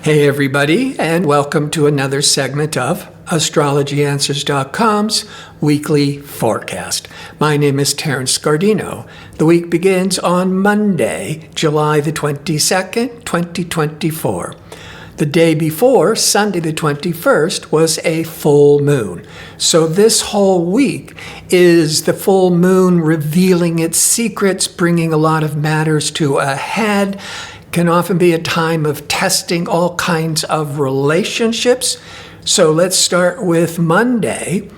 Hey everybody, and welcome to another segment of AstrologyAnswers.com's weekly forecast. My name is Terence. The week begins on Monday, July the 22nd, 2024. The day before, Sunday the 21st, was a full moon. So this whole week is the full moon revealing its secrets, bringing a lot of matters to a head. Can often be a time of testing all kinds of relationships. So let's start with Monday.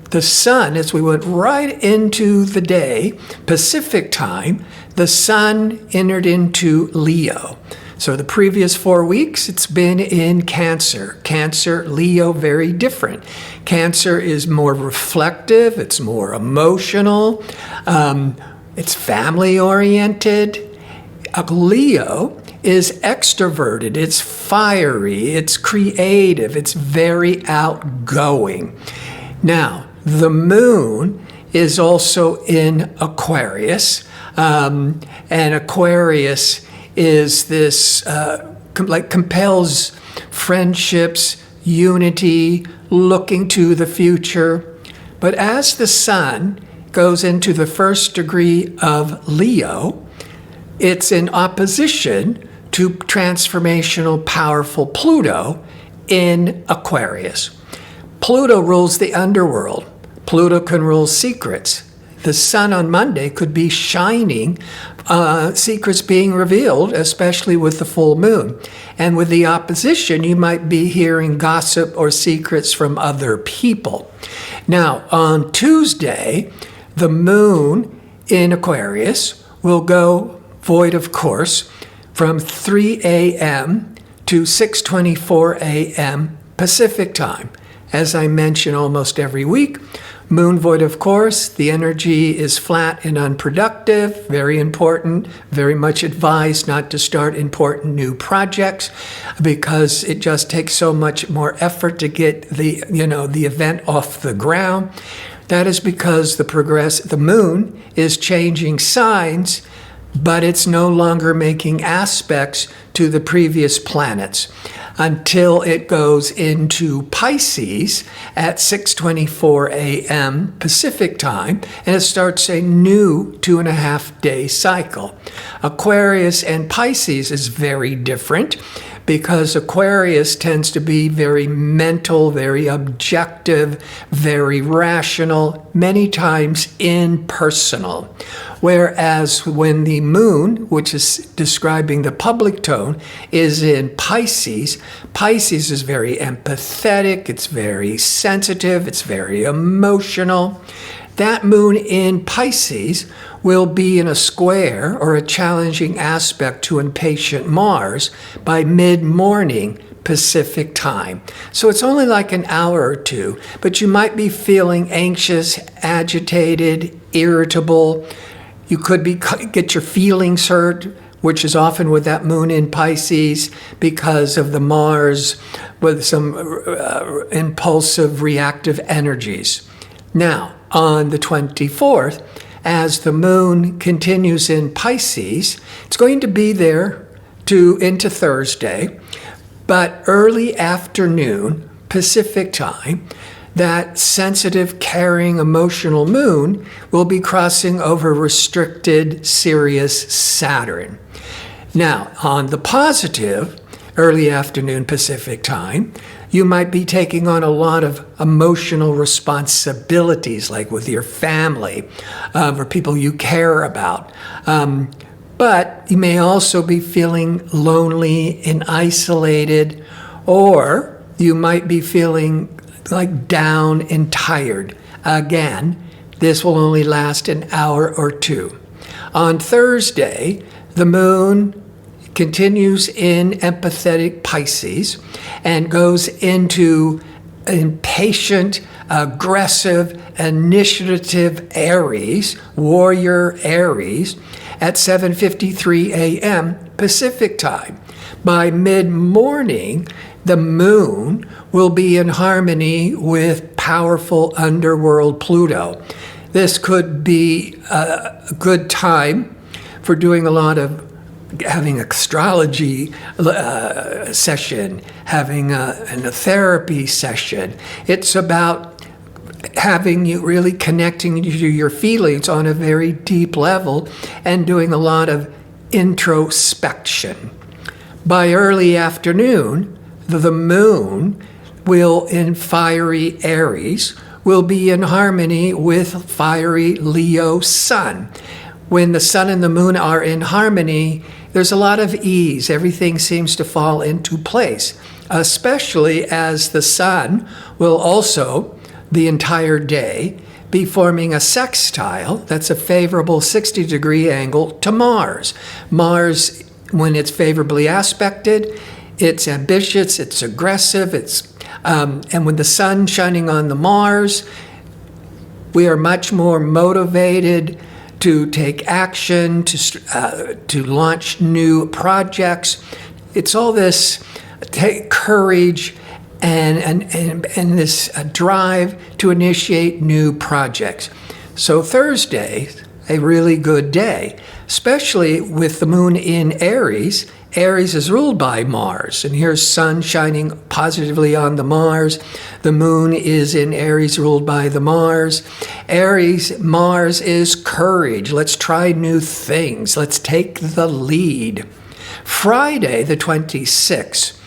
The sun, as we went right into the day, Pacific time, the sun entered into Leo. So the previous 4 weeks, it's been in Cancer. Cancer, Leo, very different. Cancer is more reflective, it's more emotional, it's family-oriented. Leo is extroverted, it's fiery, it's creative, it's very outgoing. Now, the moon is also in Aquarius, and Aquarius is this, compels friendships, unity, looking to the future. But as the sun goes into the first degree of Leo, it's in opposition to transformational, powerful Pluto in Aquarius. Pluto rules the underworld. Pluto can rule secrets. The sun on Monday could be shining, secrets being revealed, especially with the full moon. And with the opposition, you might be hearing gossip or secrets from other people. Now, on Tuesday, the moon in Aquarius will go void of course from 3 a.m. to 6:24 a.m. Pacific time. As I mention almost every week, moon void of course, the energy is flat and unproductive, very important, very much advised not to start important new projects because it just takes so much more effort to get the event off the ground. That is because the moon is changing signs, but it's no longer making aspects to the previous planets until it goes into Pisces at 6:24 a.m. Pacific time, and it starts a new 2.5-day cycle. Aquarius and Pisces is very different because Aquarius tends to be very mental, very objective, very rational, many times impersonal. Whereas when the moon, which is describing the public tone, is in Pisces, Pisces is very empathetic, it's very sensitive, it's very emotional. That moon in Pisces will be in a square or a challenging aspect to impatient Mars by mid-morning Pacific time. So it's only like an hour or two, but you might be feeling anxious, agitated, irritable. You could get your feelings hurt, which is often with that moon in Pisces because of the Mars with some impulsive, reactive energies. Now, on the 24th, as the moon continues in Pisces, it's going to be there into Thursday, but early afternoon Pacific time, that sensitive, caring, emotional moon will be crossing over restricted Sirius Saturn. Now, on the positive, early afternoon Pacific time, you might be taking on a lot of emotional responsibilities, like with your family or people you care about. But you may also be feeling lonely and isolated, or you might be feeling like down and tired. Again, this will only last an hour or two. On Thursday, the moon continues in empathetic Pisces and goes into impatient, aggressive, initiative Aries, warrior Aries, at 7:53 a.m. Pacific time. By mid-morning, the moon will be in harmony with powerful underworld Pluto. This could be a good time for doing a lot of having astrology session, having a therapy session. It's about having you really connecting to your feelings on a very deep level and doing a lot of introspection. By early afternoon, the moon will, in fiery Aries, will be in harmony with fiery Leo sun. When the sun and the moon are in harmony, there's a lot of ease. Everything seems to fall into place, especially as the sun will also, the entire day, be forming a sextile that's a favorable 60-degree angle to Mars. Mars, when it's favorably aspected, it's ambitious, it's aggressive, and with the sun shining on the Mars, we are much more motivated to take action, to launch new projects. It's all this courage and this drive to initiate new projects. So Thursday, a really good day, especially with the moon in Aries. Aries is ruled by Mars, and here's sun shining positively on the Mars. The moon is in Aries, ruled by the Mars. Mars is courage. Let's try new things. Let's take the lead. Friday, the 26th,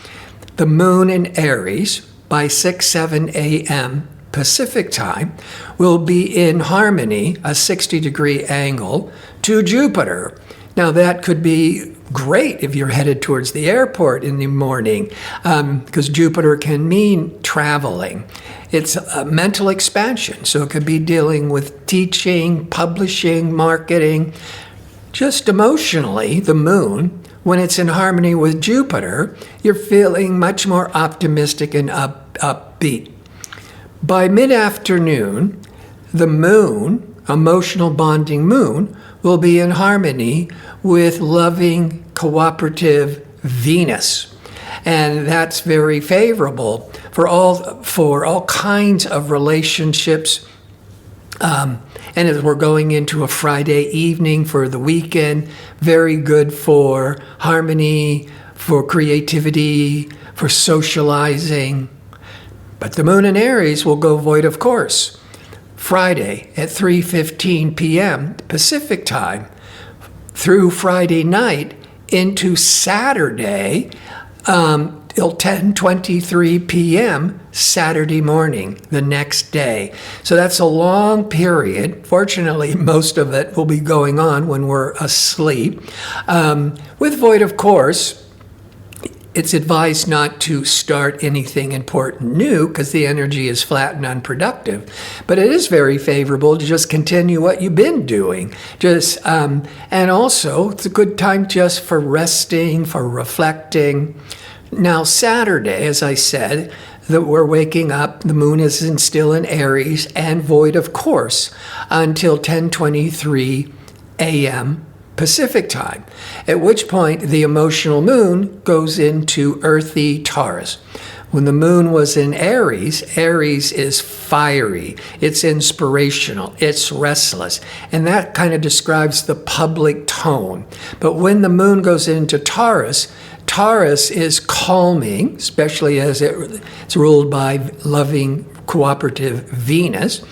the moon in Aries by 7 a.m. Pacific time will be in harmony, a 60-degree angle, to Jupiter. Now that could be great if you're headed towards the airport in the morning, because Jupiter can mean traveling. It's a mental expansion, so it could be dealing with teaching, publishing, marketing. Just emotionally, the moon, when it's in harmony with Jupiter, you're feeling much more optimistic and upbeat. By mid-afternoon, the moon, emotional bonding moon, will be in harmony with loving, cooperative Venus. And that's very favorable for all kinds of relationships. And as we're going into a Friday evening for the weekend, very good for harmony, for creativity, for socializing. But the moon in Aries will go void of course. Friday at 3:15 p.m. Pacific time through Friday night into Saturday till 10:23 p.m. Saturday morning, the next day. So that's a long period. Fortunately, most of it will be going on when we're asleep. With void of course, it's advised not to start anything important new because the energy is flat and unproductive. But it is very favorable to just continue what you've been doing. And also, it's a good time just for resting, for reflecting. Now, Saturday, as I said, that we're waking up, the moon is still in Aries and void of course until 10:23 a.m. Pacific time, at which point the emotional moon goes into earthy Taurus. When the moon was in Aries, Aries is fiery, it's inspirational, it's restless, and that kind of describes the public tone. But when the moon goes into Taurus, Taurus is calming, especially as it's ruled by loving, cooperative Venus.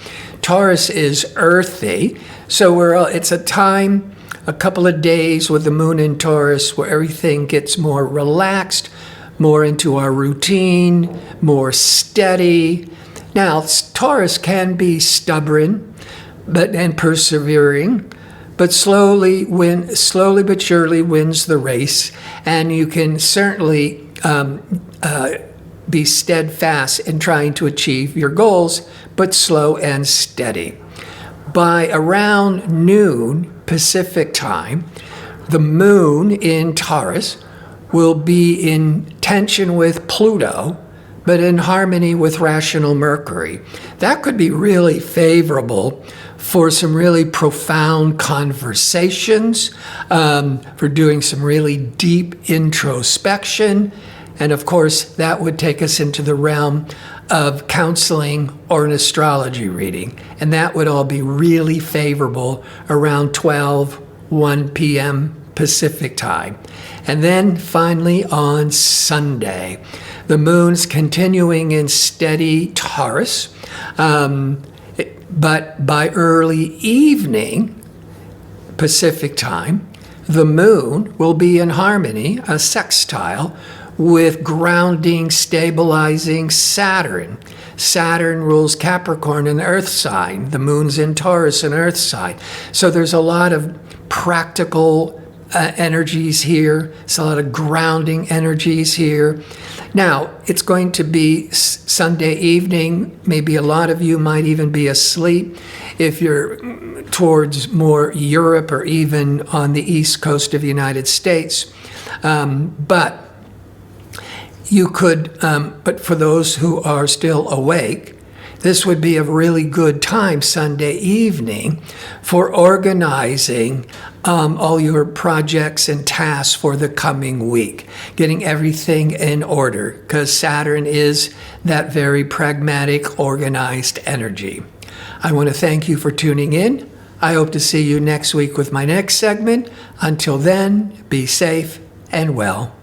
Taurus is earthy, so it's a time, a couple of days with the moon in Taurus where everything gets more relaxed, more into our routine, more steady. Now, Taurus can be stubborn and persevering, but slowly but surely wins the race, and you can certainly be steadfast in trying to achieve your goals, but slow and steady. By around noon Pacific time, the moon in Taurus will be in tension with Pluto, but in harmony with rational Mercury. That could be really favorable for some really profound conversations, for doing some really deep introspection. And of course, that would take us into the realm of counseling or an astrology reading. And that would all be really favorable around 1 p.m. Pacific time. And then finally on Sunday, the moon's continuing in steady Taurus, but by early evening Pacific time, the moon will be in harmony, a sextile, with grounding, stabilizing Saturn. Saturn rules Capricorn, an earth sign. The moon's in Taurus, an earth sign. So there's a lot of practical energies here. It's a lot of grounding energies here. Now, it's going to be Sunday evening. Maybe a lot of you might even be asleep if you're towards more Europe or even on the east coast of the United States. But for those who are still awake, this would be a really good time, Sunday evening, for organizing all your projects and tasks for the coming week, getting everything in order, because Saturn is that very pragmatic, organized energy. I want to thank you for tuning in. I hope to see you next week with my next segment. Until then, be safe and well.